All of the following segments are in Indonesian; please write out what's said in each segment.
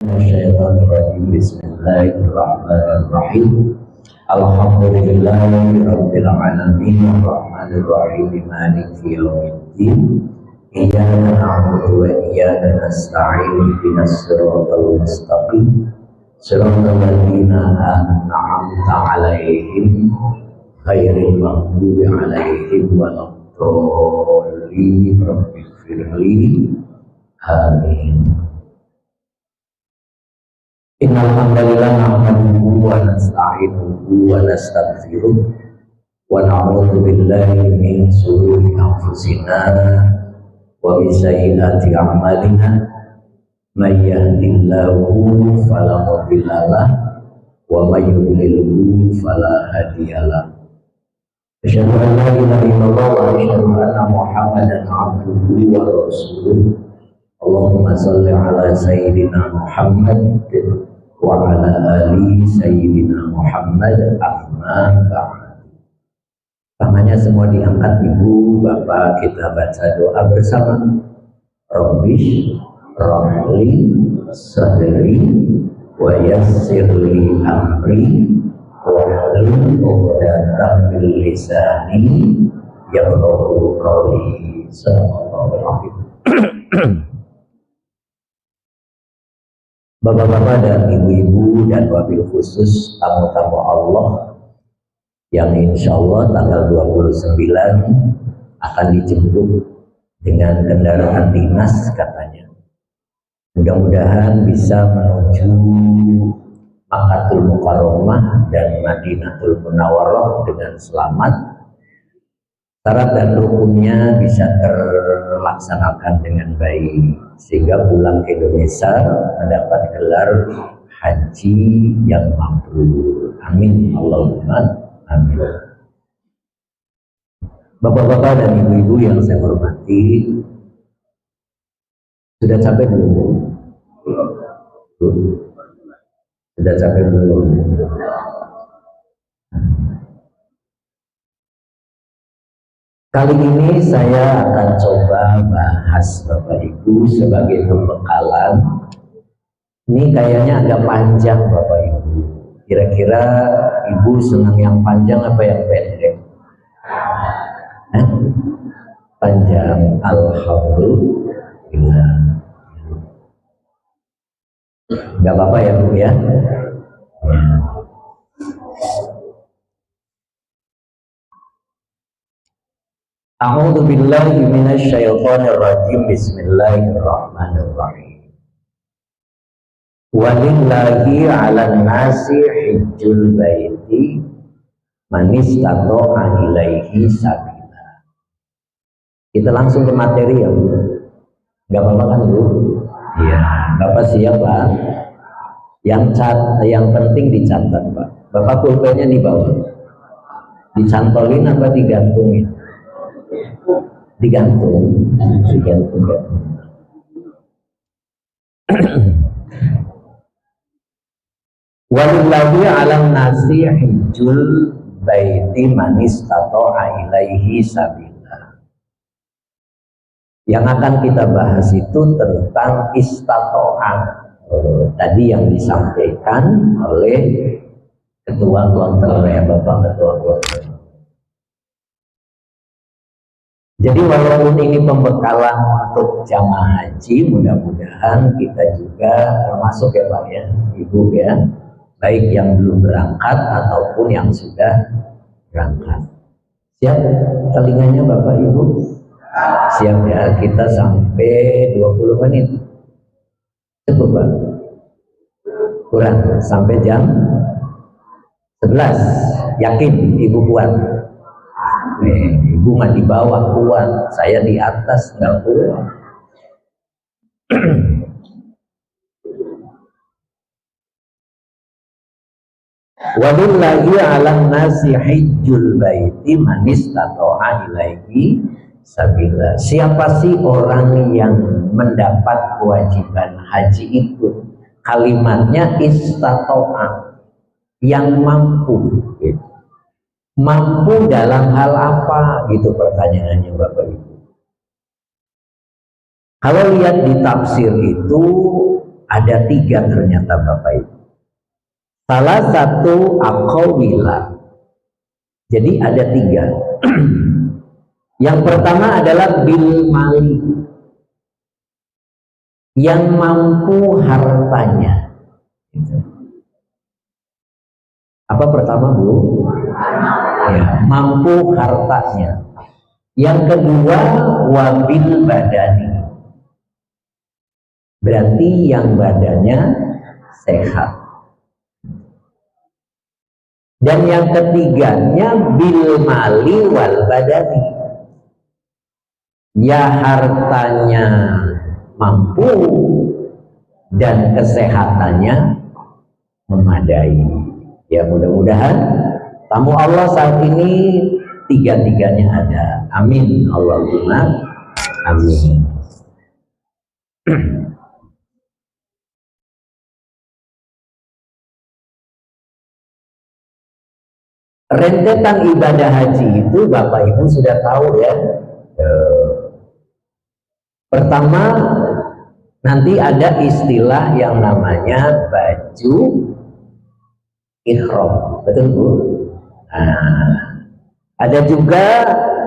Bismillahirrahmanirrahim. Bismillahirrahmanirrahim. Alhamdulillahirabbil alamin arrahmanir rahim maliki yaumiddin. Iyyaka na'budu wa iyyaka nasta'in ihdinas siratal mustaqim. Shiratal ladzina an'amta 'alaihim ghairil maghdubi 'alaihim waladdallin. Rabbighfirli. Amin. Innal hamdalillah nahmaduhu wa nasta'inuhu wa nastaghfiruh wa na'udzu billahi min shururi anfusina wa min sayyiati a'malina may yahdihillahu fala mudilla lahu wa may yudlilhu fala hadiyalah. Asyhadu an la ilaha illallah wa asyhadu anna Muhammadan 'abduhu wa rasuluh. Allahumma shalli ala sayyidina Muhammad wa ala ali sayyidina Muhammad amma ba'd. Tangannya semua diangkat ibu, bapak, kita baca doa bersama. Rabbish rahli sadri wa yassirli amri wahlul 'uqdatam min lisani yafqahu qawli. Sallallahu alaihi wasallam. Bapak-bapak dan ibu-ibu dan wabil khusus tamu-tamu Allah yang insya Allah tanggal 29 akan dijemput dengan kendaraan dinas katanya. Mudah-mudahan bisa menuju Makkatul Mukarramah dan Madinatul Munawwarah dengan selamat. Syarat dan rukunnya bisa terlaksanakan dengan baik sehingga pulang ke Indonesia mendapat gelar haji yang mabrur. Amin Allahumma amin. Bapak-bapak dan ibu-ibu yang saya hormati, sudah capek belum? Sudah capek belum? Kali ini saya akan coba bahas Bapak Ibu sebagai pembekalan. Ini kayaknya agak panjang Bapak Ibu. Kira-kira Ibu senang yang panjang apa yang pendek? Panjang. Alhamdulillah. Gak apa-apa ya Bu ya. A'udzu billahi minasyaitonir rajim. Bismillahirrahmanirrahim. Walillahi 'alan nasi hajjul baiti man istata'a ilaihi sabila. Kita langsung ke materi ya Bu. Enggak apa-apa kan Bu? Iya, Bapak siap Pak? Yang penting dicatat Pak. Bapak pulpennya di bawah. Dicantolin apa digantungin? Digantung. Walillahi 'alan nasi hajjul baiti man istata'a ilaihi sabila. Yang akan kita bahas itu tentang istata'a. Tadi yang disampaikan oleh ketua kloter ya Bapak ketua kloter. Jadi walaupun ini pembekalan untuk jamaah haji, mudah-mudahan kita juga termasuk ya Pak ya, Ibu ya, baik yang belum berangkat ataupun yang sudah berangkat. Siap telinganya Bapak Ibu? Siap ya, kita sampai 20 menit. Cukup Pak? Kurang, sampai jam 11. Yakin Ibu kuat? Nih, Ibu mah di bawah kuat, saya di atas nggak kuat. Walillahi 'alan nasi hajjul baiti man istata'a ilaihi sabila. Siapa sih orang yang mendapat kewajiban haji itu? Kalimatnya istata'a, yang mampu gitu. Mampu dalam hal apa gitu pertanyaannya Bapak Ibu. Kalau lihat di tafsir itu ada 3 ternyata Bapak Ibu. Salah satu aqawila. Jadi ada 3. Yang pertama adalah bil mali, yang mampu hartanya. Apa pertama Bu? Ya, mampu hartanya. Yang kedua wabil badani, berarti yang badannya sehat. Dan yang ketiganya bil mali wal badani, ya hartanya mampu dan kesehatannya memadai. Ya mudah-mudahan tamu Allah saat ini 3-tiganya ada. Amin Allahumma amin. Rentetan ibadah haji itu Bapak Ibu sudah tahu ya. Pertama, nanti ada istilah yang namanya baju ihram, betul Bu? Nah, ada juga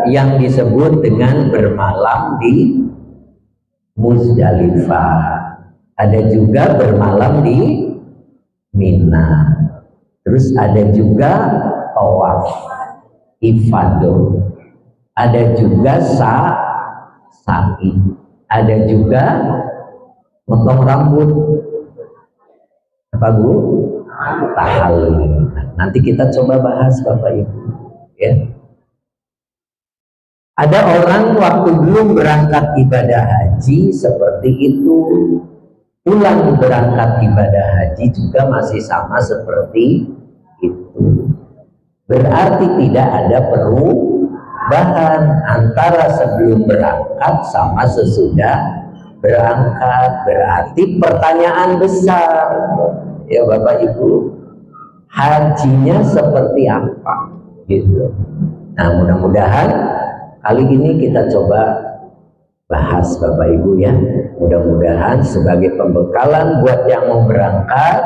yang disebut dengan bermalam di Muzdalifah, ada juga bermalam di Mina, terus ada juga tawaf ifadah, ada juga sa'i, ada juga potong rambut, apa Bu? Tahallul. Nanti kita coba bahas Bapak Ibu ya. Ada orang waktu belum berangkat ibadah haji seperti itu, pulang berangkat ibadah haji juga masih sama seperti itu. Berarti tidak ada perubahan antara sebelum berangkat sama sesudah berangkat. Berarti pertanyaan besar ya Bapak Ibu, hajinya seperti apa gitu. Nah mudah-mudahan kali ini kita coba bahas Bapak Ibu ya. Mudah-mudahan sebagai pembekalan buat yang mau berangkat,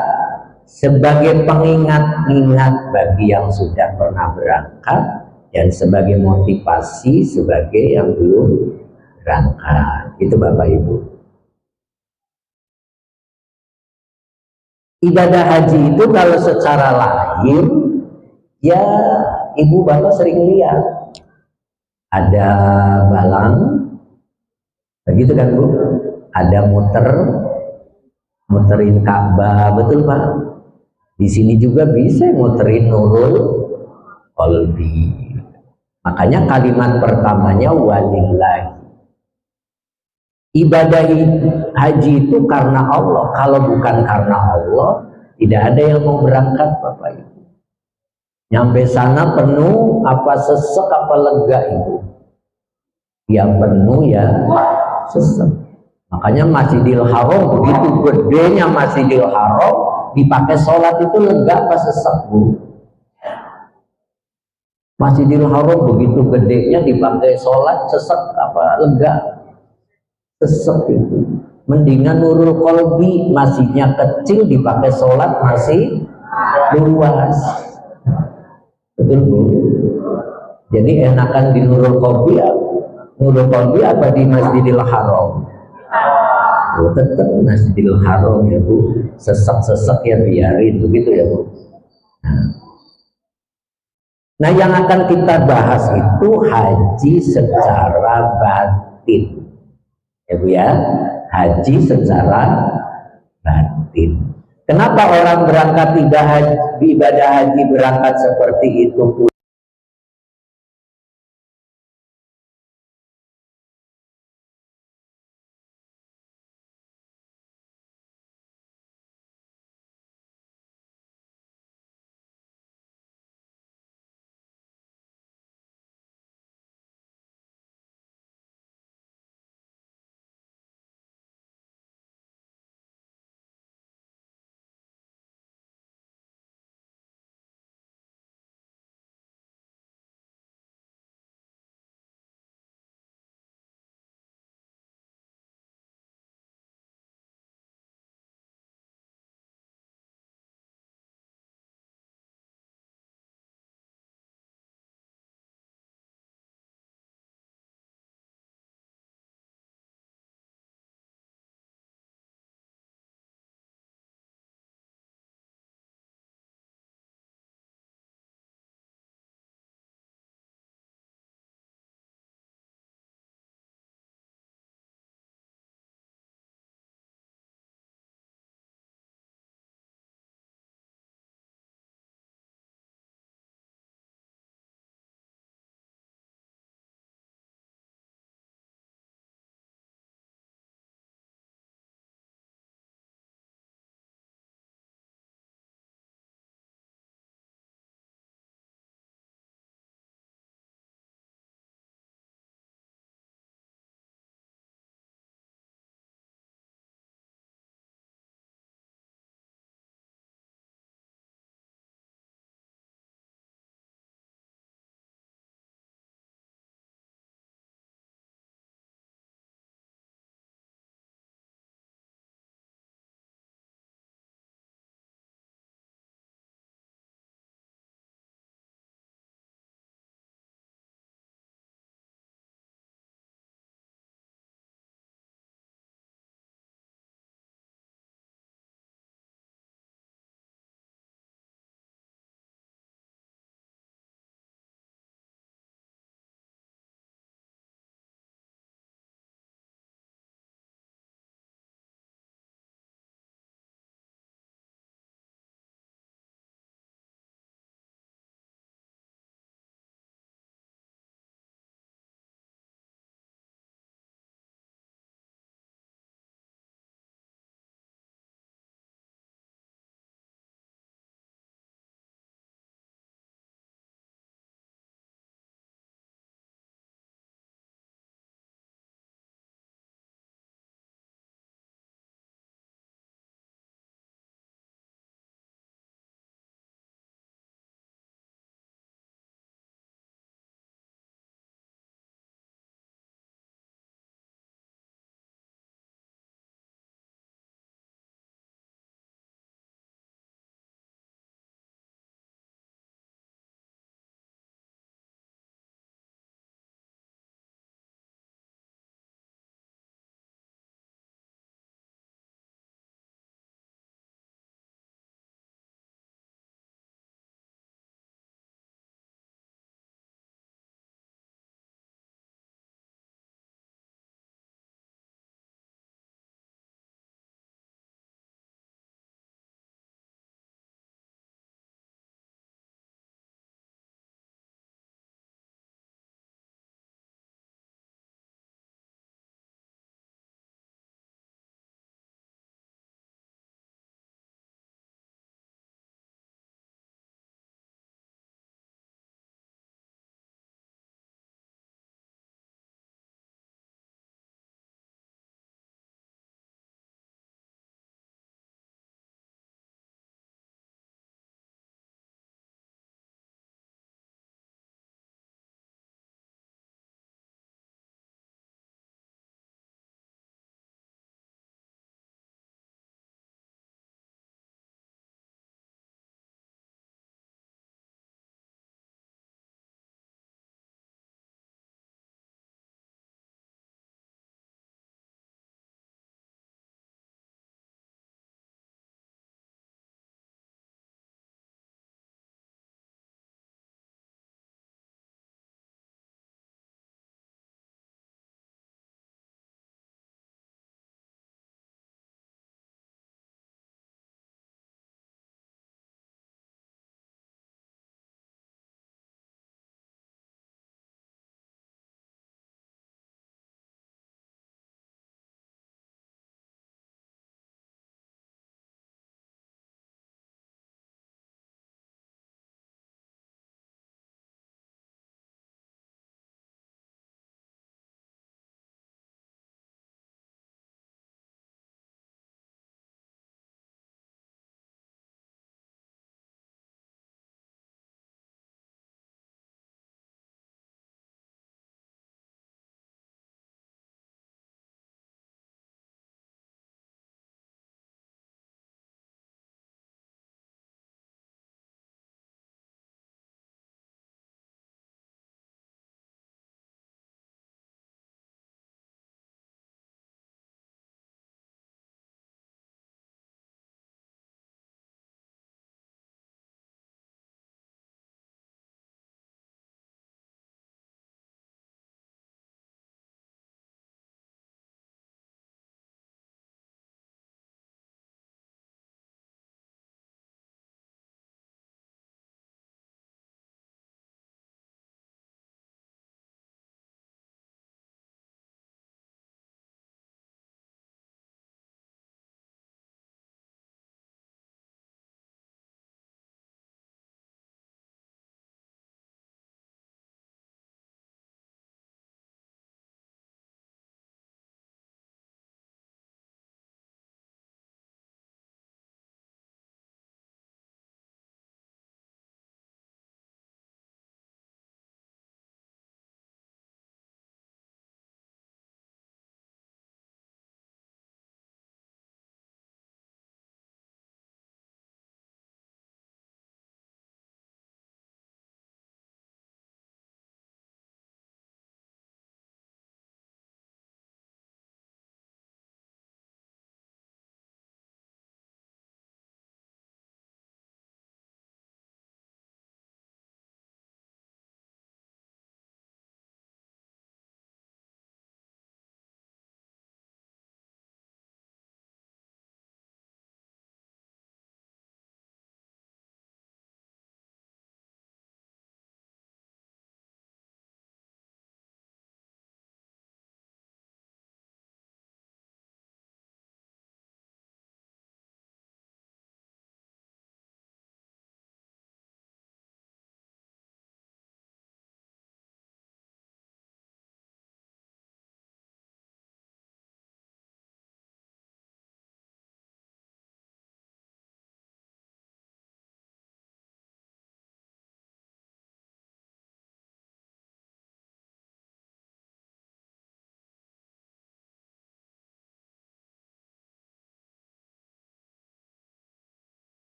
sebagai pengingat-ingat bagi yang sudah pernah berangkat, dan sebagai motivasi sebagai yang belum berangkat. Itu Bapak Ibu. Ibadah haji itu kalau secara lahir ya Ibu Bapak sering lihat ada balang, begitu kan Bu? Ada muterin Ka'bah, betul Pak? Di sini juga bisa muterin Nurul Qalbi. Makanya kalimat pertamanya walillahi. Ibadah haji itu karena Allah. Kalau bukan karena Allah, tidak ada yang mau berangkat Bapak Ibu. Nyampe sana penuh, apa sesek apa lega Ibu? Ya penuh ya sesek. Makanya Masjidil Haram, begitu gedenya Masjidil Haram, dipakai sholat itu lega apa sesek Bu? Masjidil Haram begitu gedenya dipakai sholat sesek apa lega? Sesek itu. Mendingan Nurul Qalbi, masjidnya kecil dipakai sholat masih luas. Betul Bu? Jadi enakan di Nurul Qalbi ya, Nurul Qalbi apa di Masjidil Haram? Oh, tetap Masjidil Haram ya Bu. Sesek-sesek ya biarin begitu ya Bu. Nah yang akan kita bahas itu haji secara batin ya Bu ya, haji secara batin. Kenapa orang berangkat ibadah haji berangkat seperti itu?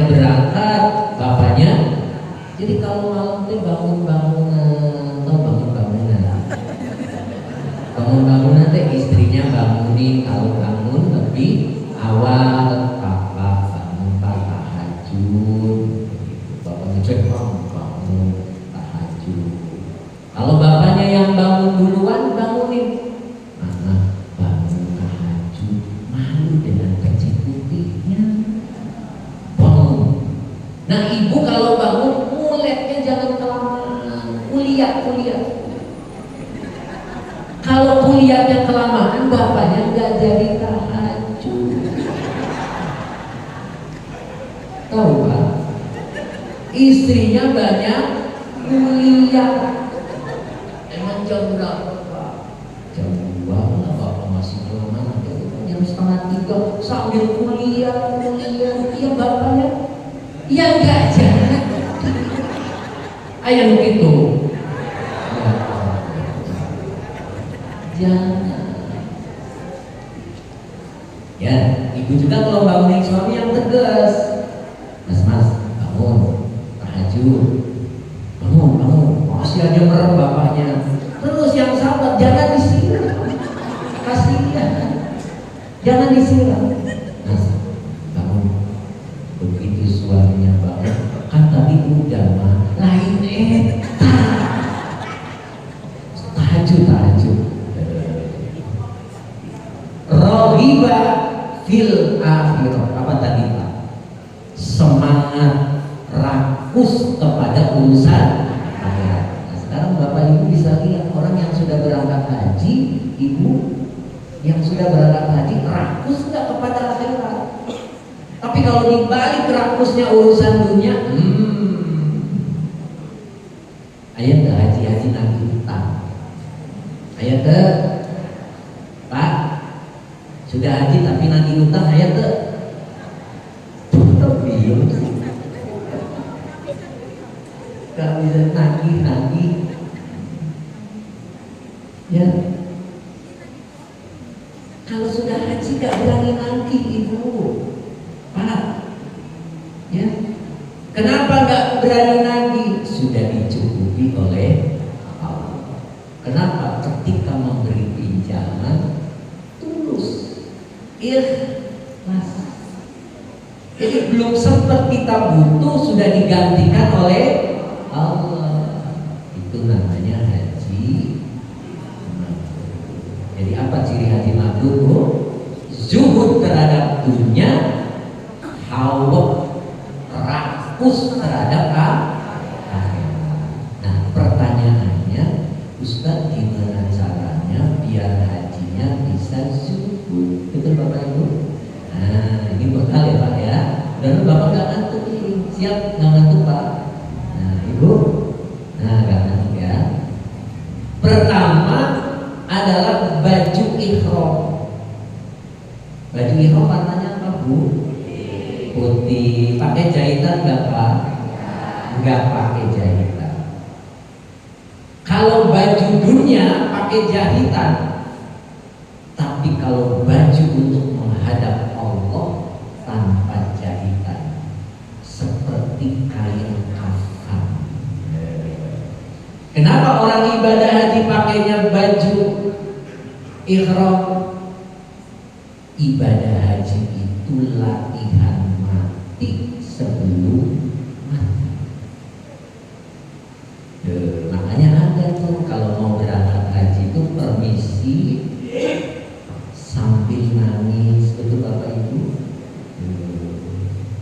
istrinya berangkat, bapaknya. Jadi kalau malam teh bangun-bangunan, atau bangun-bangunan teh istrinya bangunin. Kalau bangun lebih awal, papa bangun tahajud. Bapaknya cek bangun tahajud. Kalau bapaknya yang bangun duluan, bangunin. Mama bangun tahajud, malu dengan kecil putihnya. Bangun. Nah ibu kalau bangun, muletnya jangan kelamaan. Kuliah. Kalau kuliahnya kelamaan, bapaknya nggak jadi tahajud. Tahu kan? Istrinya banyak kuliah. Emang jam berapa Pak? Jam 2 lah bapak masih kelamaan. Jam 2:30 sambil kuliah. Iya bapaknya. Ya nggak jangan. Ayah begitu. Jangan. Ya, ibu juga kalau bangunin suami yang tegas. Mas, bangun, tahajud. Bangun. Masih aja merem bapaknya. Terus yang sabar, jangan disiram. Kasihan. Jangan disiram. Mas, bangun. Begitu suaminya bangun, kan tadi udah mah lain tahajud. Rohiba fil akhirah. Apa tadi Pak? Semangat rakus kepada urusan akhirat. Nah, sekarang Bapak Ibu bisa lihat orang yang sudah berangkat haji, ibu yang sudah berangkat haji rakus nggak kepada akhirat. Tapi kalau dibalik rakusnya urusan dunia, ayat ke haji nanti utang. Ayat ke Pak sudah haji tapi nanti utang, ayat ke bingung sih. Gak bisa nagih. Ya. Kalau sudah haji gak berani nagih ibu. Pak. Ya. Kenapa gak berani nagih? Sudah dicukupi oleh Allah. Kenapa? Ketika memberi pinjaman tulus, ikhlas. Jadi belum sempat kita butuh sudah digantikan oleh Allah. Itu namanya haji mabrur. Jadi apa ciri haji mabrur? Zuhud terhadap dunia, hawa rakus terhadap akhirat. Nah pertanyaannya, Ustaz gimana caranya biar hajinya bisa zuhud? Betul Bapak Ibu? Nah ini bekal ya Pak ya. Dan Bapak gak ngantuk nih. Siap gak ngantuk Pak? Nah Ibu, gak ngantuk ya. Pertama adalah baju ihram. Baju ihram warnanya apa Bu? Putih. Pakai jahitan gak Pak? Gak pakai jahitan. Kalau baju dunia pakai jahitan. Tapi kalau baju untuk menghadap Allah tanpa jahitan, seperti kain kafan. Kenapa orang ibadah haji pakainya baju ihram? Ibadah haji itu latihan mati sebelum mati. Makanya ada tuh kalau mau berangkat haji itu permisi sambil nangis. Betul Bapak Ibu?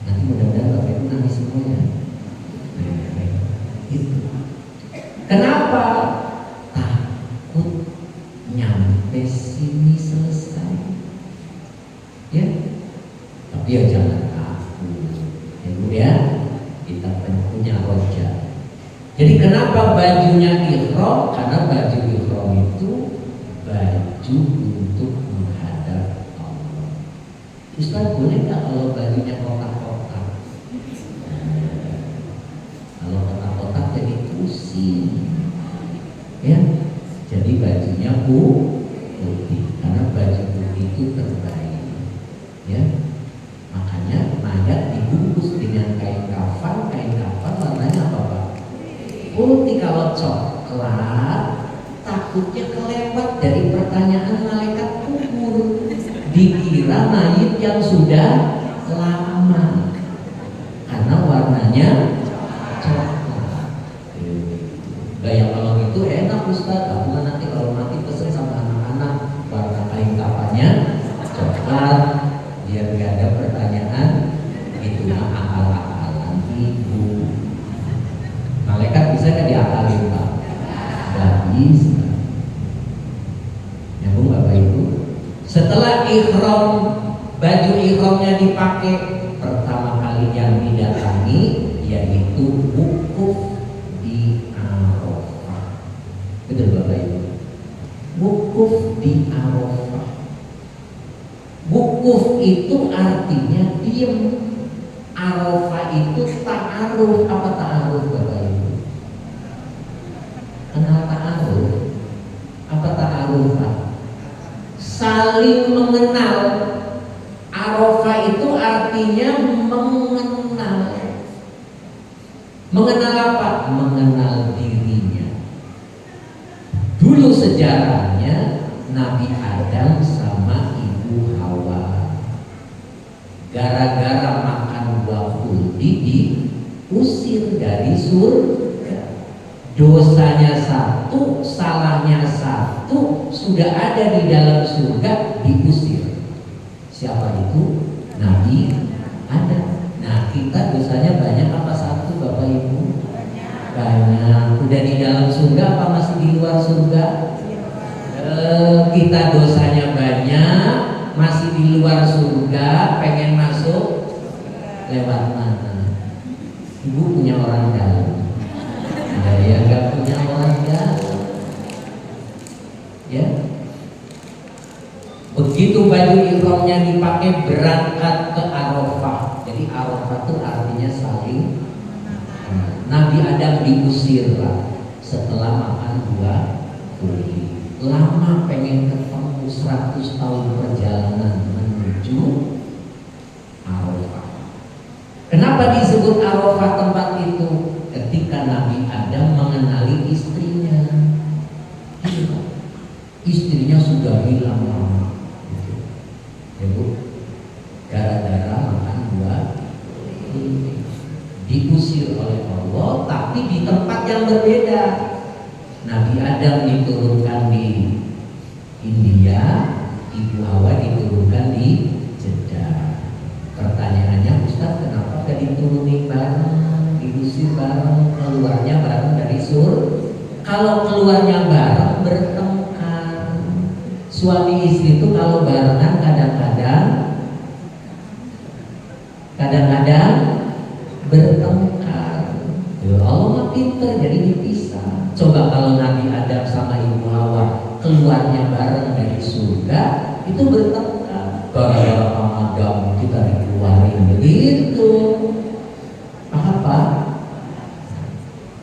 Nanti mudah-mudahan Bapak Ibu nangis semuanya. Gitu. Kenapa? Takut nyampe sini selesai. Ya. Tapi ya jangan takut. Ya Bu ya, kita punya roja. Jadi kenapa bajunya ihram? Karena baju ihram itu baju untuk menghadap Allah. Ustaz boleh nggak kalau bajunya kotak-kotak? Kalau kotak-kotak jadi pusing. Ya, jadi bajunya putih. Karena baju putih itu terbaik. Ya, makanya mayat dibungkus dengan kalau coklat takutnya kelewat dari pertanyaan malaikat kubur, dikira mayit yang sudah lama karena warnanya coklat. Gaya kalau itu enak Ustaz, aku nanti kalau mati pesen sama anak-anak warna kain kafannya coklat biar gak ada pertanyaan. Itu mah akal-akalan ibu. Malaikat bisa gak diakalin Pak? Gak bisa. Nyambung Bapak Ibu. Setelah ihram, baju ihramnya dipakai, pertama kali yang didatangi yaitu wukuf di Arafah. Betul Bapak Ibu. Wukuf di Arafah. Wukuf itu artinya diam. Arafah itu ta'aruf. Apa ta'aruf Bapak Ibu? Kenal ta'aruf? Apa ta'aruf Pak? Saling mengenal. Arafah itu artinya mengenal. Mengenal apa? Mengenal dirinya. Dulu sejarahnya Nabi Adam sama Ibu Hawa gara-gara makan buah khuldi diusir dari surga. Dosanya satu, salahnya satu, sudah ada di dalam surga, diusir. Siapa itu? Nabi Adam. Nah, kita dosanya banyak apa satu Bapak Ibu? Banyak. Udah di dalam surga apa masih di luar surga? Kita dosanya banyak, masih di luar surga, pengen masuk lewat mana? Ibu punya orang dalam. Ya nggak punya orang dalam. Ya. Begitu baju ihramnya dipakai, berangkat ke Arafah. Jadi Arafah itu artinya saling. Nabi Adam diusir lah setelah makan buah khuldi. Lama pengen ketemu, 100 tahun perjalanan menuju Arafah. Kenapa disebut Arafah tempat itu? Ketika Nabi Adam mengenali istrinya. Istrinya sudah hilang lama. Ya Bu, gara-gara makan buah khuldi. Diusir oleh Allah, tapi di tempat yang berbeda. Nabi Adam diturunkan di India, Ibu Hawa diturunkan di Jeddah. Pertanyaannya, Ustaz, kenapa gak diturunin bareng, diusir bareng, keluarnya bareng dari surga? Kalau keluarnya bareng bertengkar. Suami istri itu kalau barengan kadang-kadang bertengkar. Allah mah pinter, jadi dipisah. Coba kalau Nabi Adam sama Ibu Hawa keluarnya bareng dari surga, itu bertengkar. Gara-gara Adam kita dikeluarin begitu. Apa?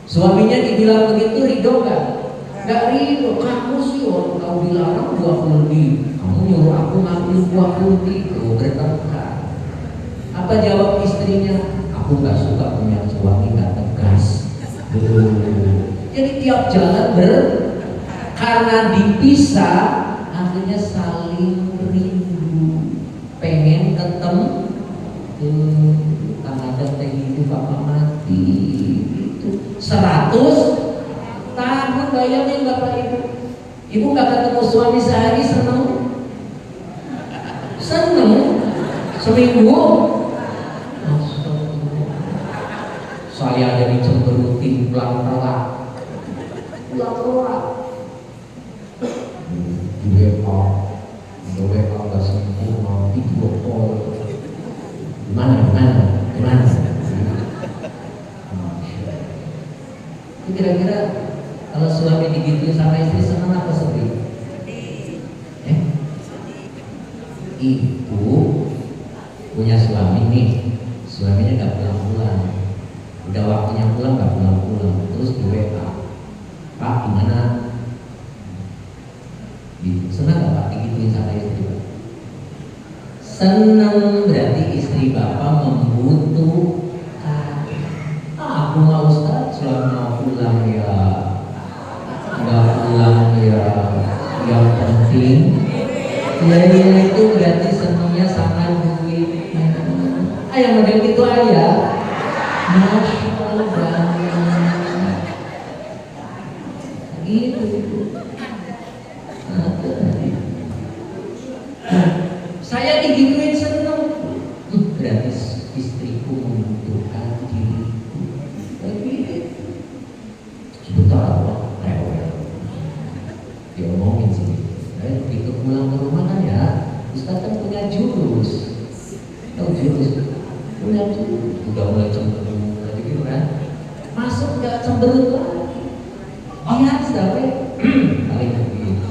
Suaminya dibilang begitu, ridho gak? Gak ridho. Kamu sih orang kau dilarang buah khuldi, kamu nyuruh aku ngambil buah khuldi. Itu bertengkar. Apa jawab istrinya? Aku gak suka punya suami gak tegas. Jadi tiap jalan karena dipisah, akhirnya saling rindu, pengen ketemu. Kang Adam teh hidup apa mati itu 100 tahun. Bayangin Bapak Ibu, Ibu gak ketemu suami sehari seneng seminggu. Saya jadi cemberutin pulang telat. WA nggak sembuh, mau video call. Gimana? Itu kira-kira kalau suami digituin sama istri senang apa sedih? Ibu punya suami nih, suaminya nggak pulang-pulang. Udah waktunya pulang nggak pulang-pulang, terus di WA, Pak gimana? Senang nggak Pak digituin sama istri Pak? Senang, berarti istri Bapak membutuhkan. Aku mau Ustaz, suami mau pulang ya Amin. Ya itu berarti senangnya sama duitnya. Ayah model gitu ayah. Masya Allah banget. Gitu. Saya digituin seneng. Berarti istriku membutuhkan diriku. Tapi sebentar Allah rewel. Diomongin sih. Begitu pulang ke rumah kan ya, Ustaz kan punya jurus. Tahu jurus? Punya jurus. Udah mulai cemberut lagi gitu kan? Masuk nggak cemberut lagi. Biasa we. Paling begitu.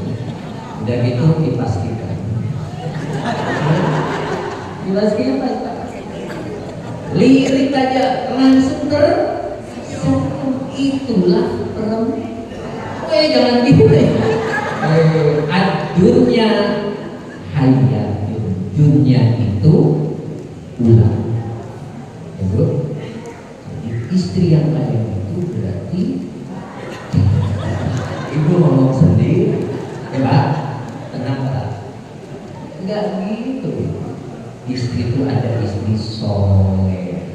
Udah gitu dipastikan. Dipastikan Pak. Lirik aja langsung itulah perempuan. Jangan gitu deh. Dunia hayatun, dunia itu ulang. Ya bro, istri yang kayak itu berarti ibu ngomong sendiri, ya Pak, tenang Pak. Enggak gitu. Istri itu ada istri soleh.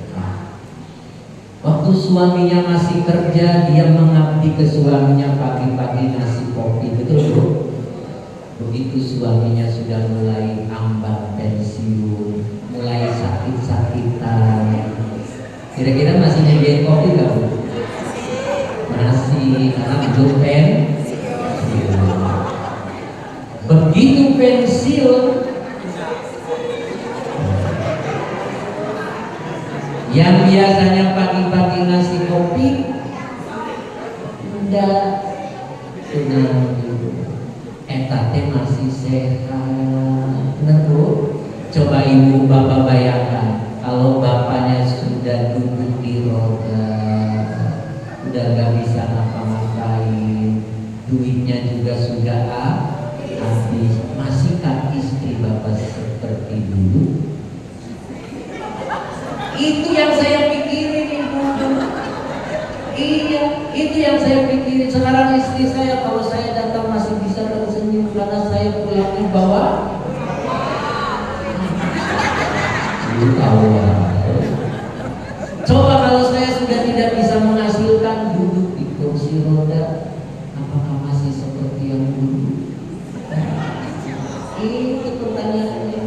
Waktu suaminya masih kerja, dia mengabdi ke suaminya pagi-pagi nasi kopi, betul bro? Begitu suaminya sudah mulai ambang pensiun, mulai sakit-sakitan, kira-kira masih nyediain kopi gak bu? Masih, karena belum pensiun. Begitu pensiun, yang biasanya pagi-pagi nasi kopi, udah tenang dulu. Etate masih sehat, benar bu? Coba ibu bapak bayangkan, kalau bapaknya sudah duduk di roda, udah gak bisa ngapa-ngapain, duitnya juga sudah habis, masihkah istri bapak seperti dulu? Itu yang saya pikirin ibu. Iya, itu yang saya pikirin. Sekarang istri saya kalau saya datang masih bisa tersenyum karena saya pulangnya bawa. Coba kalau saya sudah tidak bisa menghasilkan, duduk di kursi roda, apakah masih seperti yang dulu? Itu pertanyaannya.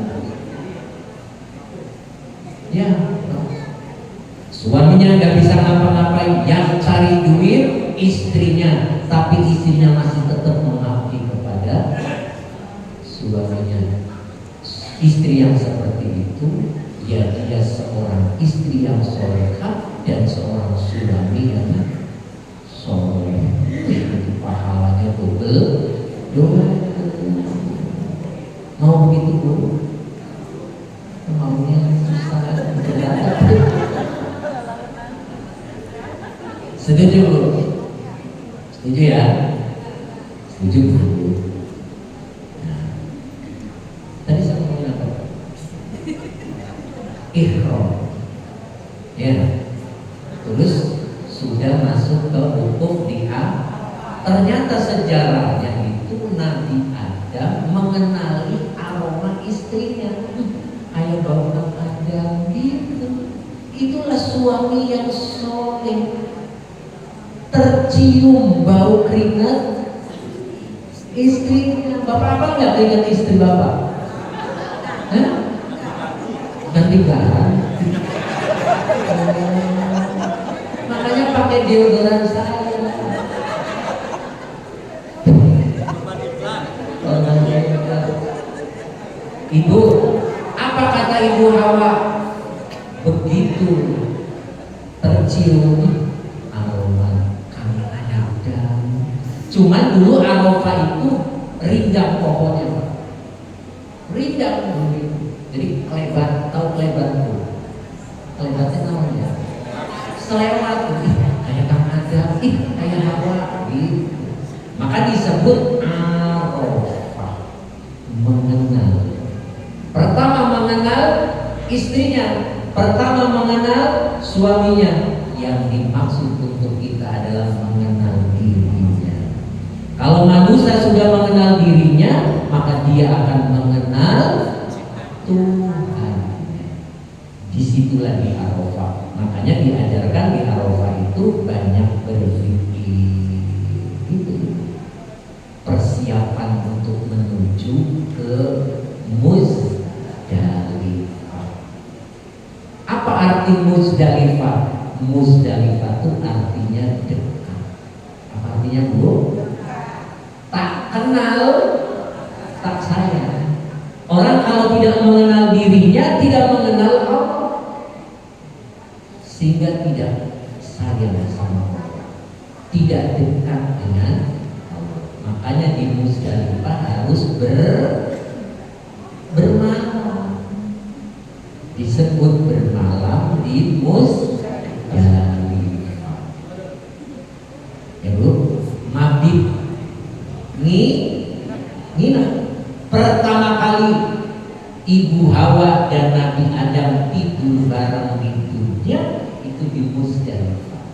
Ya, suaminya nggak bisa ngapa-ngapain, yang cari duit istrinya, tapi istrinya masih tetap mengabdi kepada suaminya. Istri yang seperti itu, ya dia seorang istri yang solehah dan seorang suami yang soleh. Itu pahalanya double. Mau begitu bu? Maunya susah. Setuju bu? Setuju ya? Setuju bu? Nah, tadi saya ngomongin apa? Ihram, ya. Terus sudah masuk ke hukum dia. Ternyata sejarahnya itu Nabi Adam mengenali aroma istrinya. Ayo bau Adam gitu. Itulah suami yang soleh. Tercium bau keringat istrinya. Bapak apa nggak keringat istri bapak? Hah? Ganti garam. Makanya pakai deodoran saya. Ibu, apa kata Ibu Hawa? Begitu tercium aroma kami Adam. Cuman dulu aroma itu rindang pohonnya, rindang begitu. Jadi kelebat, tahu kelebat bu? Kelebatnya namanya selewat, kayak Kang Adam, kayak Hawa gitu. Maka disebut arofah, mengenal. Pertama mengenal istrinya, pertama mengenal suaminya. Yang dimaksud untuk kita adalah mengenal dirinya. Kalau manusia sudah mengenal dirinya, maka dia akan mengenal Tuhan. Disitulah di Arafah. Makanya diajarkan di Arafah itu banyak berzikir. Itu persiapan untuk menuju ke Muzdalifah. Apa arti Muzdalifah? Muzdalifah itu artinya dekat. Apa artinya, Bu? Tak kenal, tak sayang. Orang kalau tidak mengenal dirinya, tidak mengenal Allah, sehingga tidak sayang sama Allah, tidak dekat dengan Allah. Makanya di Muzdalifah harus bermalam. Disebut bermalam di Muzdalifah. Ya Bu, mabit nginap. Pertama kali Ibu Hawa dan Nabi Adam tidur bareng di dunia itu di Muzdalifah.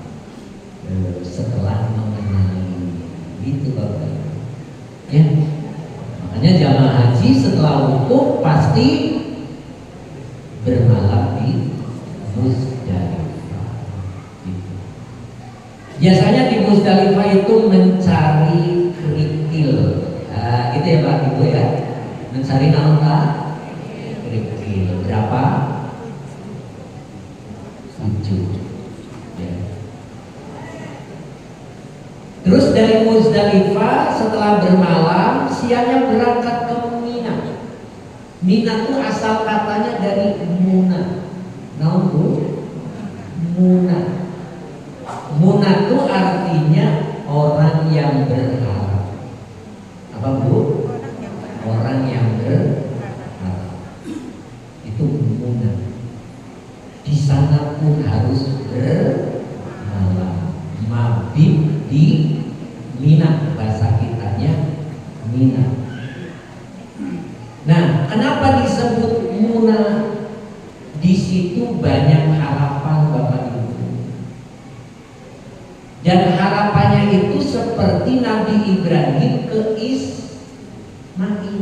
Setelah mengenali itu Bapak. Ya. Makanya jamaah haji setelah wukuf pasti bermalam di Muzdalifah. Gitu. Biasanya di Muzdalifah itu mencari kerikil. Nah, itu ya Pak Ibu ya. Mencari nafkah kerikil. Berapa? 7. Ya. Terus dari Muzdalifah setelah bermalam, siangnya berangkat ke Mina. Mina itu asal katanya dari Muna. Naon Bu? Muna. Muna itu artinya orang yang berharap. Apa Bu? Orang yang berharap. Itu Muna. Di sana pun harus bermalam. Mabit di Mina, bahasa kitanya Mina. Nah, kenapa disebut Muna? Di situ banyak harapan Bapak Ibu. Dan harapannya itu seperti Nabi Ibrahim ke Ismail.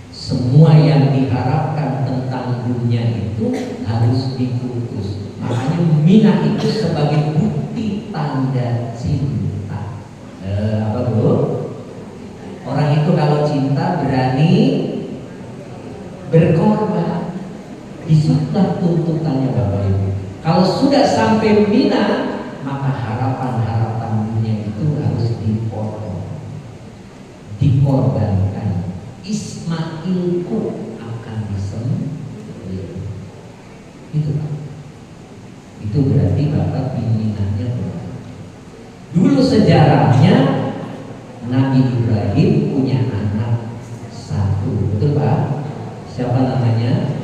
Semua yang diharapkan tentang dunia itu harus diputus. Makanya Mina itu sebagai bukti tanda cinta. Apa Bu? Orang itu kalau cinta berani berkorban. Disitulah tuntutannya Bapak Ibu. Kalau sudah sampai Mina, maka harapan-harapan dunia itu harus dipotong, dikorbankan. Ismailku akan disembelih. Itu Pak. Itu berarti Bapak pimpinannya berapa? Dulu sejarahnya Nabi Ibrahim punya anak satu, betul Pak? Siapa namanya?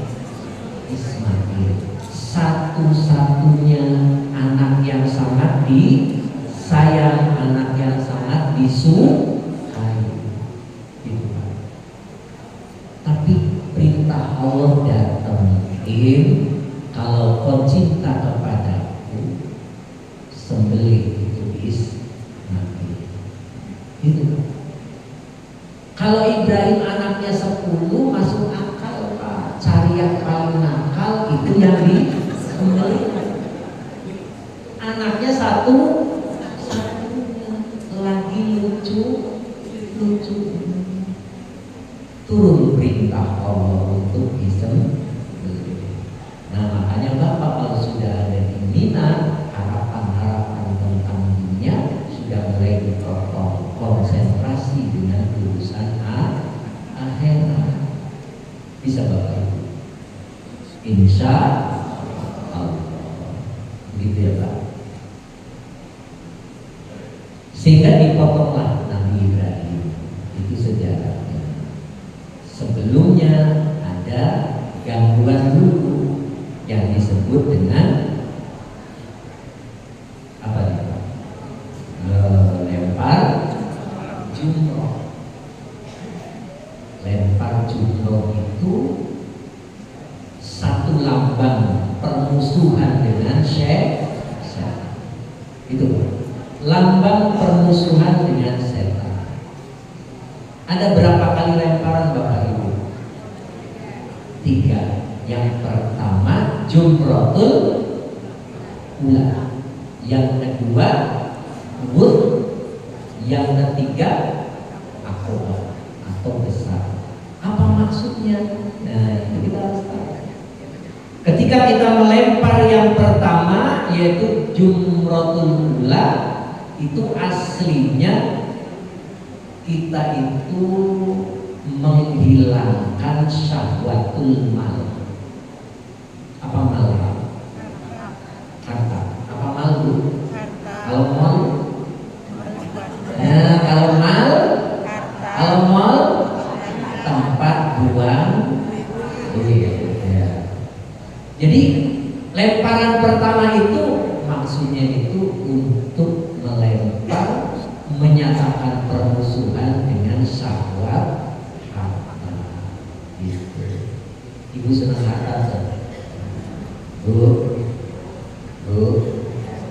Ismail. Satu-satunya anak yang sangat disayang, anak yang sangat disukai. Gitu Pak. Tapi perintah Allah datangin, kalau kau cinta kepadaku, sembelih itu Ismail. Gitu Pak. Kalau Ibrahim anaknya 10 masuk akal Pak. Cari yang paling nakal itu yang disembelih. Anaknya satunya lagi lucu. Turun perintah Allah untuk disembelih. Nah makanya Bapak kalau sudah ada di Mina, harapan-harapan tentang dunia sudah mulai dipotong, konsentrasi dengan urusan akhirat. Bisa Bapak Ibu? Insya Allah. Begitu ya Pak. Sehingga dipotonglah Nabi Ibrahim. Itu sejarahnya. Sebelumnya ada gangguan dulu yang disebut dengan apa nih Pak? Lempar jumroh. Lempar jumroh itu satu lambang permusuhan dengan setan. Itu lambang permusuhan dengan setan. Ada berapa kali lemparan Bapak Ibu? 3. Yang pertama jumratul ula, yang kedua wud, yang ketiga akobah atau besar. Apa maksudnya? Nah, itu kita harus tahu. Ketika kita melempar yang pertama yaitu jumratul ula, itu aslinya kita itu menghilangkan syahwatul mal. Apa mal? Harta. Apa mal bu? Kalau mal? Nah, kalau mal, kalau mal tempat buang duit. Ya. Jadi lemparan pertama itu maksudnya itu untuk melempar, menyatakan permusuhan dengan syahwat harta. Gitu. Ibu senang harta, Bu? Bu?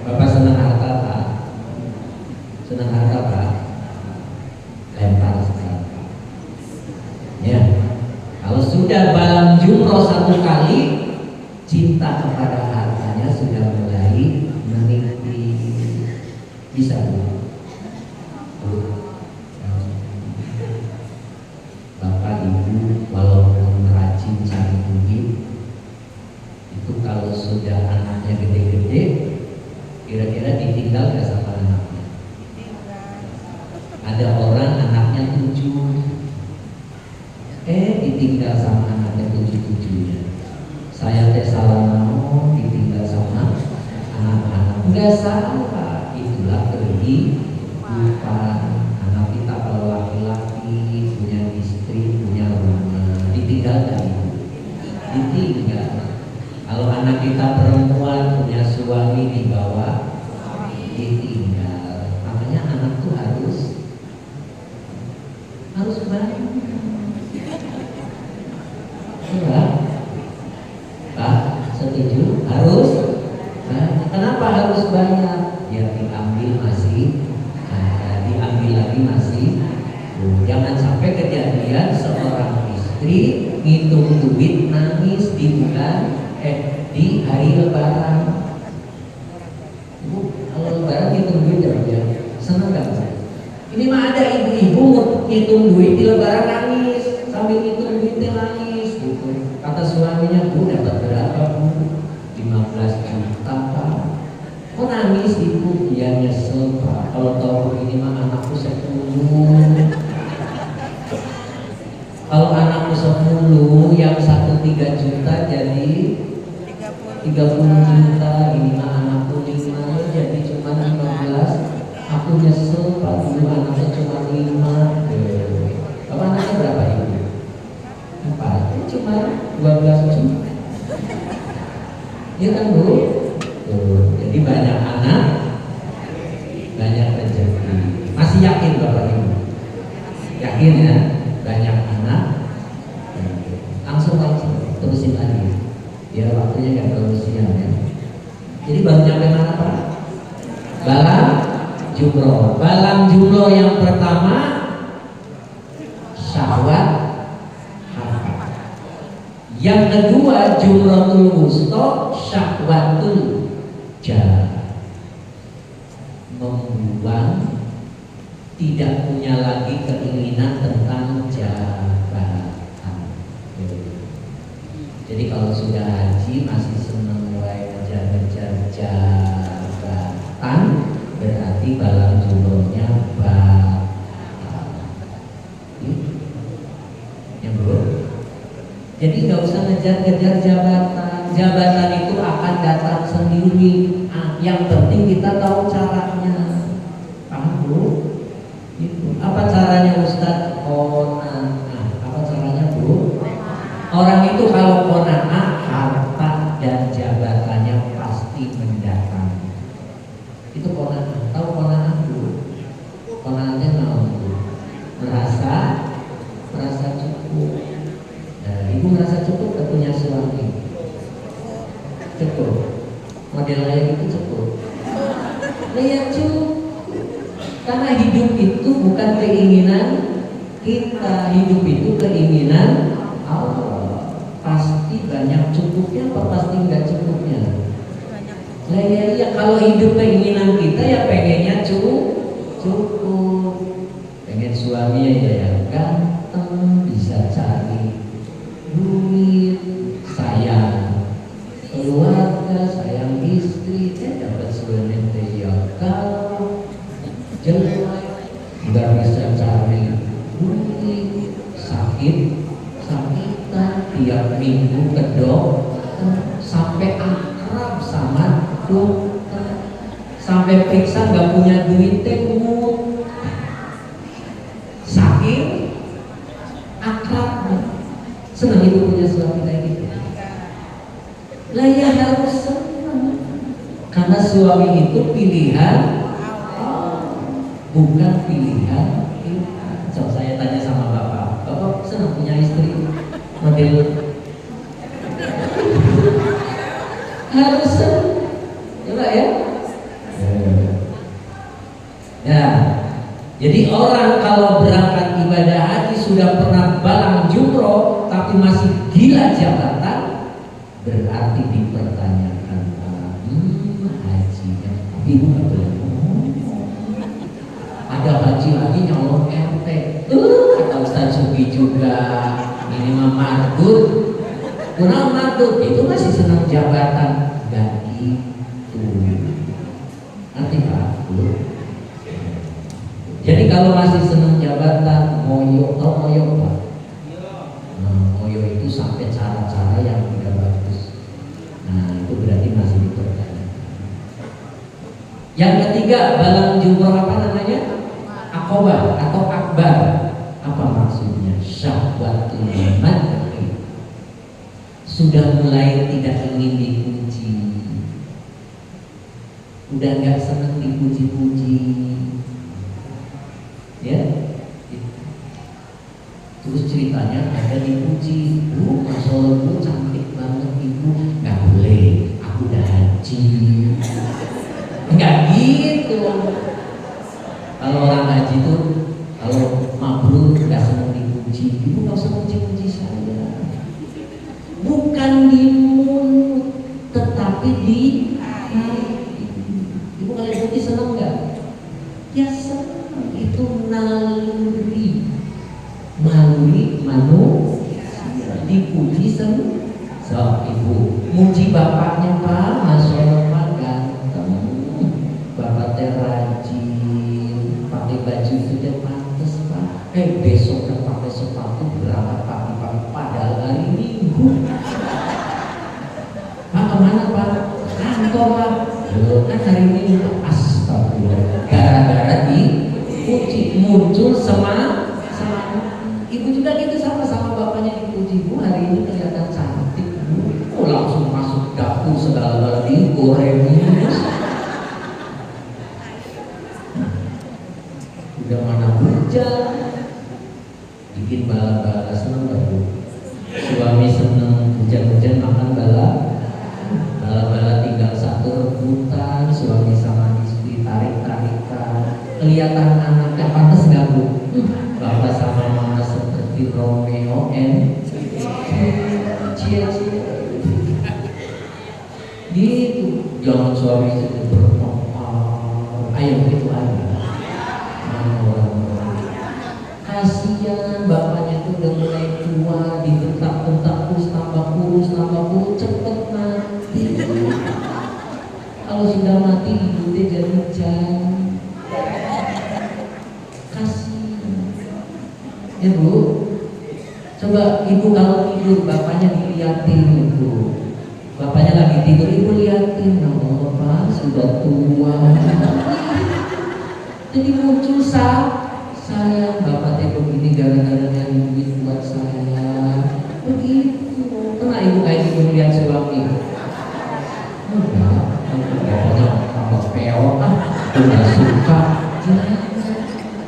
Bapak senang harta, Pak? Senang harta, Pak? Lempar sekarang. Ya. Kalau sudah balang jumroh 1 kali, cinta kepada hartanya sudah mulai meninggi. Bisa, Bu? Bapak Ibu walaupun rajin cari duit, itu kalau sudah anaknya gede-gede, kira-kira ditinggal gak sama anaknya? Ada orang anaknya 7, ditinggal sama anaknya 7-7-nya. Saya teh salah mau ditinggal sama anak-anak. Enggak salah, itulah kehidupan. Anak kita kalau laki-laki punya istri, punya rumah, ditinggal gak ibu? Ditinggal. Kalau anak kita perempuan punya suami, dibawa, ditinggal. Makanya anak tuh harus banyak. Enggak? Pak, setuju? Harus banyak. Kenapa harus banyak? Ya diambil masih ada, diambil lagi masih. Jangan sampai kejadian seorang istri ngitung duit nangis di hari Lebaran. Ibu, kalau Lebaran ngitung duit ya senang gak? Ini mah ada ibu-ibu ngitung duit di Lebaran nangis, sambil ngitung duitnya nangis gitu. Kata suaminya, Bu dapat berapa Bu? 15 juta Pak. Kok nangis ibu? Ya nyesel Pak, kalau tahu ini mah anakku 10. Kalau anakku 10, yang satu 3 juta jadi 30 juta. Ini mah anakku 5, jadi cuma 15. Aku nyesel Pak, dulu anaknya cuma 5. Bapak anaknya berapa ibu? 4, cuma 12 juta. Iya kan Bu? Jadi banyak anak, banyak rezeki. Masih yakin Bapak Ibu? Yakin ya? Banyak anak. Langsung terusin lagi. Biar waktunya gak terlalu siang ya. Jadi baru nyampe mana Pak? Balang jumroh. Balang jumroh yang pertama syahwat harta. Yang kedua jumratul wusta syahwatul jah. Membuang, tidak punya lagi keinginan tentang jabatan. Jadi kalau sudah haji masih senang ngejar-ngejar jabatan, berarti balang jumrohnya batal. Ya bro. Jadi nggak usah ngejar-ngejar jabatan. Jabatan itu akan datang sendiri. Yang penting kita tahu caranya. Paham bro? Itu. Apa caranya Ustaz? Apa caranya bro? Orang itu kalau qanaah, harta dan jabatannya pasti mendatang. Itu qanaah. Tahu qanaah bro? Qanaahnya mau merasa cukup. Ibu merasa cukup gak punya suami? Cukup. Model lain itu cukup. Ya cukup. Karena hidup itu bukan keinginan kita. Hidup itu keinginan Allah. Pasti banyak cukupnya apa pasti nggak cukupnya? Lah ya, kalau hidup keinginan kita ya pengennya cukup. Pengen suaminya ya yang ganteng, bisa cari duit, sayang keluarga, sayang istri, dapat suami ya. Kalau jelek nggak bisa cari duit, sakitan tiap minggu ke dokter, sampai akrab sama dokter, sampai periksa nggak punya duit tengok, sakit akrab. Senang ibu punya suami kayak gitu. Lah ya harus senang, karena suami itu pilihan, bukan pilihan kita. So, saya tanya sama bapak senang punya istri model harus senang, coba ya. Ya, jadi orang kalau berangkat ibadah haji sudah pernah balang jumroh tapi masih gila jabatan, berarti dipertanyakan hajinya. Ibu nggak boleh ngomong. Ada haji lagi nyolong RT. Kata Ustaz Sugi juga, ini mah mardut. Kurang mardut, itu masih senang jabatan. Dan itu nanti Pak. Jadi kalau masih senang jabatan, moyo, tau moyo Pak? Moyo itu sampai cara-cara yang tidak bagus. Nah itu berarti masih dipertanyakan. Yang ketiga, balang jumroh apa namanya? Aqobah atau akbar. Apa maksudnya? Syahwatul madhi. Sudah mulai tidak ingin dipuji, udah nggak senang dipuji-puji, ya. Terus ceritanya ada dipuji, Bu, Masya Allah Bu, cantik banget Ibu. Nggak boleh, aku udah haji. Nggak gitu. Kalau orang haji tuh, kalau mabrur nggak senang dipuji, Ibu nggak usah puji-puji saya. Bukan di mulut, tetapi di hati. Ibu kalau dipuji senang nggak? Ya senang, itu naluri. Melalui manusia dipuji senang. So, Ibu muji bapaknya Pak, Masya Allah Pak ganteng, bapak teh rajin, pakai baju sudah pantas Pak. Besok kan pakai sepatu berangkat pagi-pagi padahal hari Minggu. Pak kemana Pak? Kantor Pak. Kan hari Minggu. Astagfirullah. Gara-gara dipuji muncul semangat. Ibu juga gitu sama bapaknya dipuji, Bu hari ini kelihatan cantik Bu. Langsung masuk dapur segala-gala digoreng. Udah mana hujan, bikin bala-bala, seneng gak Bu? Suami seneng hujan-hujan makan bala-bala tinggal satu rebutan, suami sama istri tarik-tarikan. Kelihatan anaknya pantas gak Bu? Bapak sama mama seperti Romeo and Juliet. Gitu. Jangan suami itu bertengkar. Ayo gitu aja. Kasihan bapaknya tuh udah mulai tua, dibentak-bentak terus tambah kurus, cepet mati. Kalau sudah mati hidupnya jadi hujan. Ya Bu, coba Ibu kalau tidur bapaknya diliatin Ibu. Bapaknya lagi tidur, Ibu liatin, ya Allah Pak sudah tua. Jadi muncul sayang bapaknya begini gara-gara nyari duit buat saya. Begitu. Pernah Ibu kayak gitu melihat suami? Enggak, bapaknya tambah peot udah suka.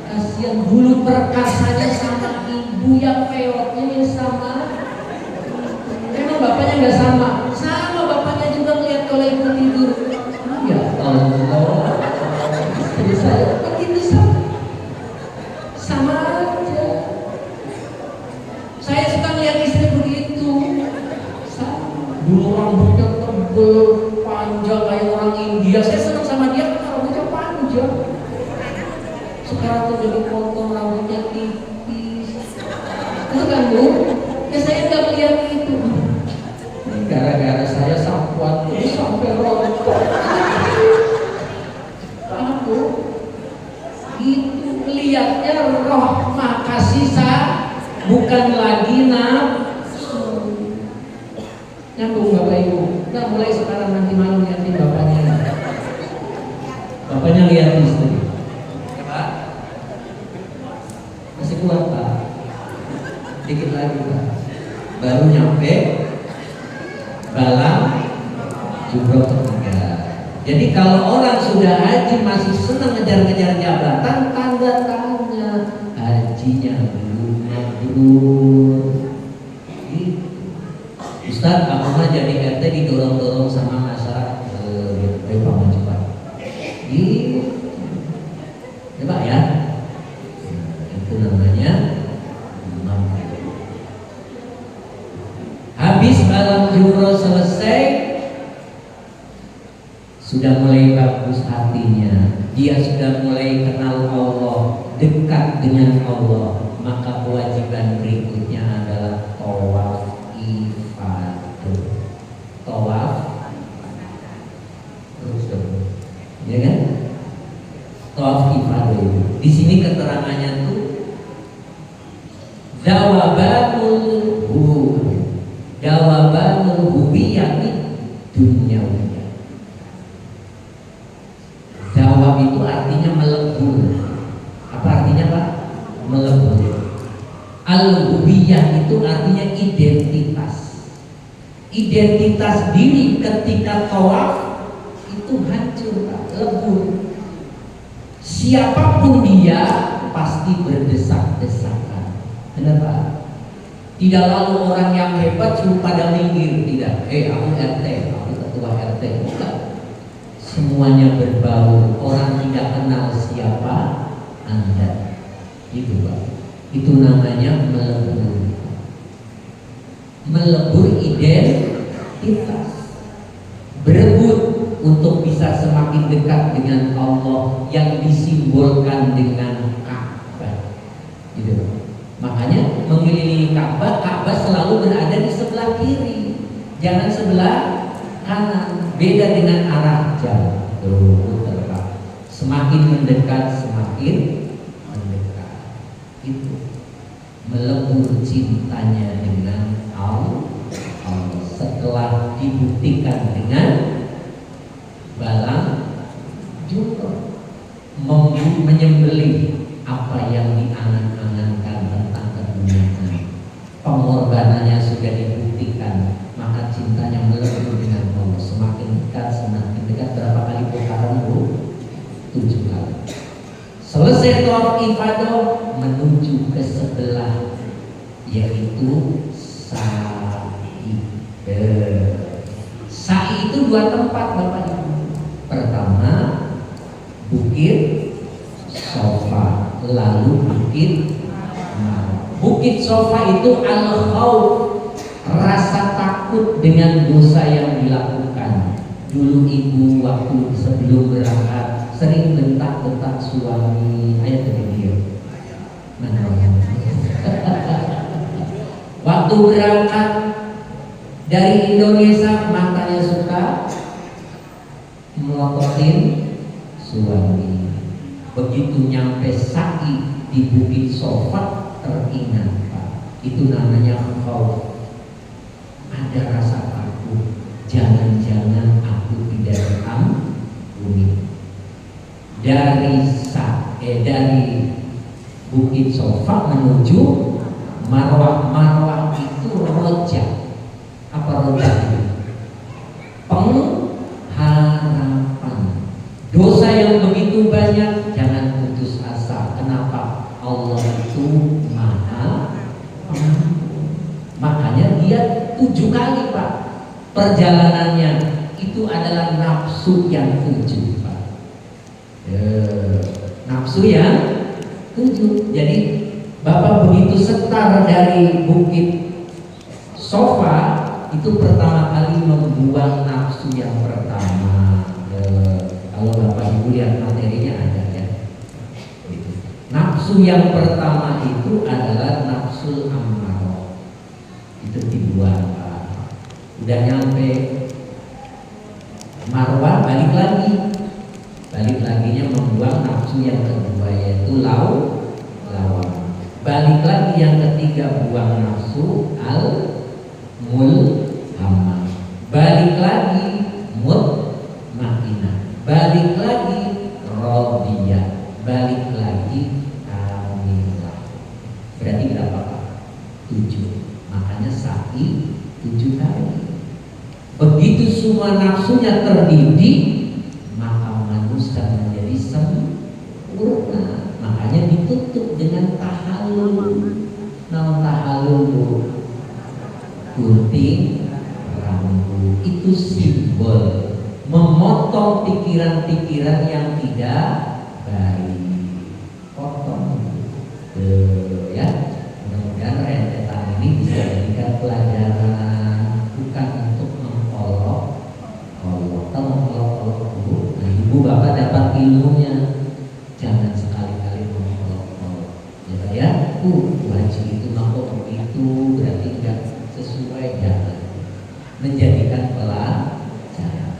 Kasihan bulu perkasanya sama ibu, yang peotnya yang sama. Emang bapaknya nggak sama? Sama bapaknya juga ngeliat kalau ibu tidur. Ya Allah, istri saya begitu sama aja. dulu rambutnya tebel, panjang kayak orang India. Saya senang sama dia karena rambutnya panjang. Sekarang tuh jadi potong rambutnya tipis. Itu kan Bu? Ya saya nggak lihat itu. Gara-gara saya sampuan itu sampai rontok. Aku itu lihatnya roh makasisa, bukan lagi nafsu. Nyambung Bapak Ibu. Nah mulai sekarang nanti malu lihatin bapaknya. Bapaknya lihat istri. Ya Pak? Masih kuat Pak? Dikit lagi Pak. Baru nyampe Balang Jumroh ketiga. Jadi kalau orang sudah haji masih senang ngejar-ngejar jabatan, tanda tanya hajinya belum mabrur. Gitu. Ustaz, aku mah jadi RT didorong-dorong sama masyarakat. Paman cepat. Gitu. Ya Pak ya. Itu namanya mabrur. Habis Balang Jumroh selesai, sudah mulai bagus hatinya, dia sudah mulai kenal Allah, dekat dengan Allah, maka kewajiban berikutnya adalah tawaf ifadah. Tawaf terus ya kan? Tawaf ifadah itu. Di sini keterangannya tuh dawabanul hubiyati dunyawiyah. Dawab itu artinya melebur. Apa artinya Pak? Melebur. Al-hubiyah itu artinya identitas. Identitas diri ketika tawaf itu hancur Pak, lebur. Siapapun dia pasti berdesak-desakan. Kenapa? Tidak lalu orang yang hebat suruh pada minggir, tidak. Aku RT, aku ketua RT. Bukan. Semuanya berbau, orang tidak kenal siapa Anda. Itu Pak. Itu namanya melebur. Melebur identitas. Berebut untuk bisa semakin dekat dengan Allah yang disimbolkan dengan Ka'bah. Gitu. Makanya mengelilingi Ka'bah, Ka'bah selalu berada di sebelah kiri, jangan sebelah kanan. Beda dengan arah jam. Tuh, semakin mendekat, semakin mendekat. Itu melebur cintanya dengan Allah. Setelah dibuktikan dengan Balang Jumroh, menyembelih apa yang diangan-angankan tentang keduniaan, pengorbanannya sudah dibuktikan, maka cintanya melebur dengan Allah. Semakin dekat. Berapa kali putaran Bu? 7 kali. Selesai tawaf ifadah, menuju ke sebelah, yaitu sa'i. Sa'i itu 2 tempat Bapak Ibu. Pertama Bukit Sofa, lalu Bukit Sofa itu al-khawf, rasa takut dengan dosa yang dilakukan. Dulu ibu waktu sebelum berangkat sering bentak-bentak suami. Ayo ke dia. Waktu berangkat dari Indonesia, matanya suka melototin suami. Begitu nyampe sa'i di Bukit Sofa, teringat Pak. Itu namanya khauf. Ada rasa takut. Jangan-jangan aku tidak diampuni. Dari Bukit Sofa menuju Marwah. Marwah itu rojak. Apa rojak itu? Pengharapan. Dosa yang begitu banyak, jangan putus asa. Kenapa? Allah itu Maha Pengampun. Makanya dia 7 kali Pak perjalanannya itu adalah nafsu yang 7 Pak. Nafsu yang 7. Jadi Bapak begitu setar dari Bukit Sofa itu pertama kali membuang nafsu yang pertama. Kalau Bapak Ibu lihat materinya ada ya. Gitu. Nafsu yang pertama itu adalah nafsu ammarah. Itu dibuang. Udah nyampe Marwah, balik laginya membuang nafsu yang kedua yaitu lawan. Balik lagi yang ketiga buang nafsu mulhamah. Balik lagi mutmainah. Balik lagi radiyah. Balik lagi kamilah. Berarti berapa Pak? 7. Makanya sa'i 7 kali. Begitu semua nafsunya terdidik, maka manusia menjadi sempurna. Makanya ditutup dengan tahallul. Namun tahallul gunting rambut itu simbol memotong pikiran-pikiran yang tidak baik. Potong. Ya. Mudah-mudahan rentetan ini bisa dijadikan pelajaran, bukan untuk mengolok. Kalau mengolok dulu, nah ibu bapak dapat ilmunya. Jangan sekali-kali mengolok-olok. Ya, haji itu mampu begitu, berarti enggak sesuai. Jangan. Menjadikan pelajaran.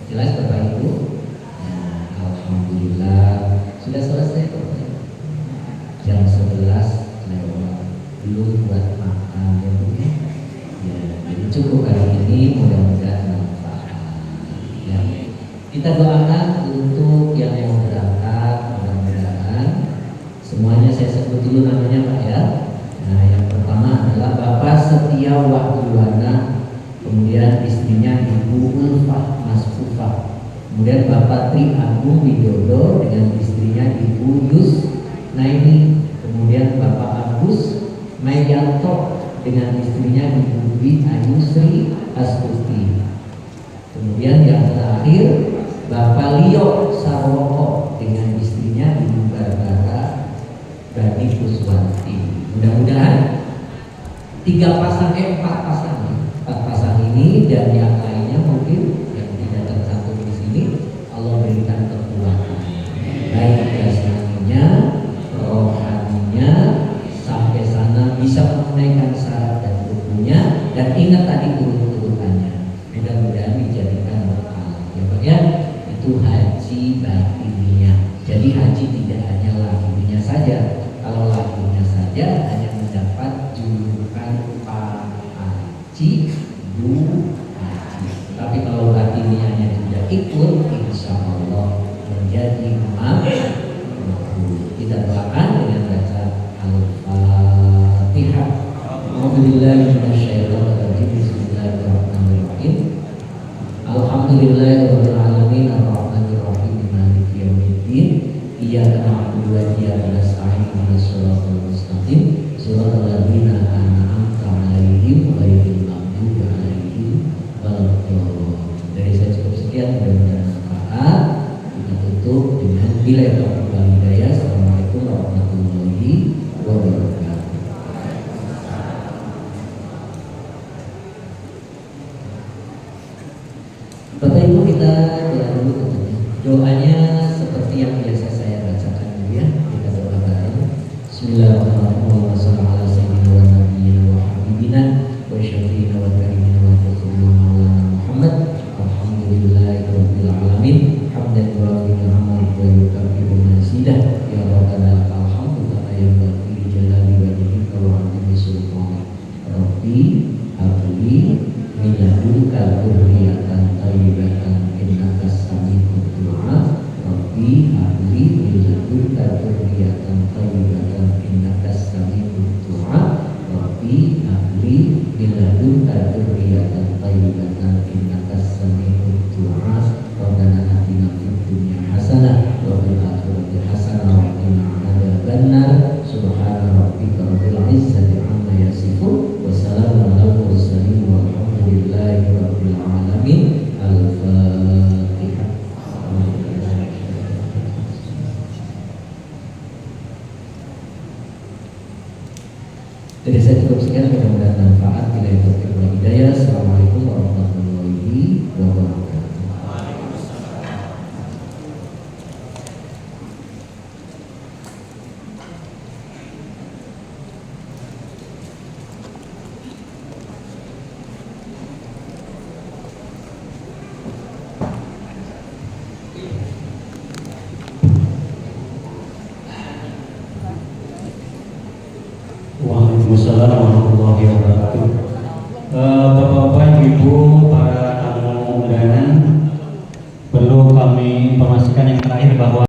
Jelas Bapak Ibu? Ya, alhamdulillah sudah selesai kok. Jam 11 lewat. Belum buat makan ya Bu ya. Ya, jadi cukup hari ini, mudah-mudahan manfaat. Ya. Kita doakan untuk yang mau berangkat, mudah-mudahan semuanya saya sebut dulu namanya Pak ya. Nah, yang pertama adalah Bapak Setia Wahdiwana, kemudian istrinya Ibu Ulfah Masfufah, kemudian Bapak Tri Agung Widodo dengan istrinya Ibu Yus Naini, kemudian Bapak Agus Mayanto dengan istrinya Ibu Dwi Ayusri Astuti, kemudian yang terakhir Bapak Lio Sarwoko dengan istrinya Ibu Barbara Bani Kuswanti. Mudah-mudahan 4 pasang ini dan yang lainnya mungkin yang tidak tercantum di sini, Allah berikan kekuatan baik jasmaninya, rohaninya, sampai sana bisa menunaikan syarat dan rukunnya. Dan ingat tadi urut-urutannya, mudah-mudahan dijadikan bekal ya Pak ya. Itu haji batiniyah. Jadi haji tidak hanya lahirnya saja. Kalau lahirnya saja hanya mendapat julukan Pak Haji, Bu Haji. Tapi kalau batiniyahnya tidak ikut, insya Allah menjadi makruh. Kita doakan dengan baca Al-Fatihah. Alhamdulillahirrahmanirrahim. Bismillahirrahmanirrahim. Alhamdulillahirabbil alamin arrahmanir rahim maliki yaumiddin. Iyyaka na'budu wa iyyaka nasta'in ihdinas siratal mustaqim siratal ladzina an'amta 'alaihim ghairil maghdubi 'alaihim waladdallin. Dari saya cukup sekian, mudah-mudahan manfaat. Kita tutup dengan bila taufiq wal hidayah. Assalamualaikum warahmatullahi wabarakatuh. Bapak Ibu, kita doa dulu tentunya. Doanya seperti yang biasa saya bacakan dulu ya. Kita doa bareng. Bismillahirrahmanirrahim. Wassallallahu ala sayyidina wa nabiyyina wa habibina wa syafiina wa karimina wa rasulina maulana Muhammad. Alhamdulillahirabbil alamin. Hamdan yuwafi ni'amahu wa yukafi'u mazidah. Ya Rabbana lakal hamdu kama yanbaghi li jalali wajhika wa 'azimi sultanik. Rabbi habli min ladunka dzurriyyatan thayyibatan innaka sami'ud du'a. Rabbi habli min ladunka dzurriyyatan thayyibatan innaka sami'ud du'a. Rabbi habli min ladunka dzurriyyatan thayyibatan innaka sami'ud du'a. Rabbana atina fid dunya hasanah wa fil akhirati hasanah wa qina adzabannar. Subhana rabbika rabbil izzati amma yasifun wa salamun alal mursalin walhamdulillahi rabbil alamin. Al-Fatihah. Dari saya cukup sekian, mudah-mudahan manfaat. Bila itu hidayah. Waalaikumsalam warahmatullahi wabarakatuh. Bapak-bapak, ibu, para tamu undangan, perlu kami informasikan yang terakhir bahwa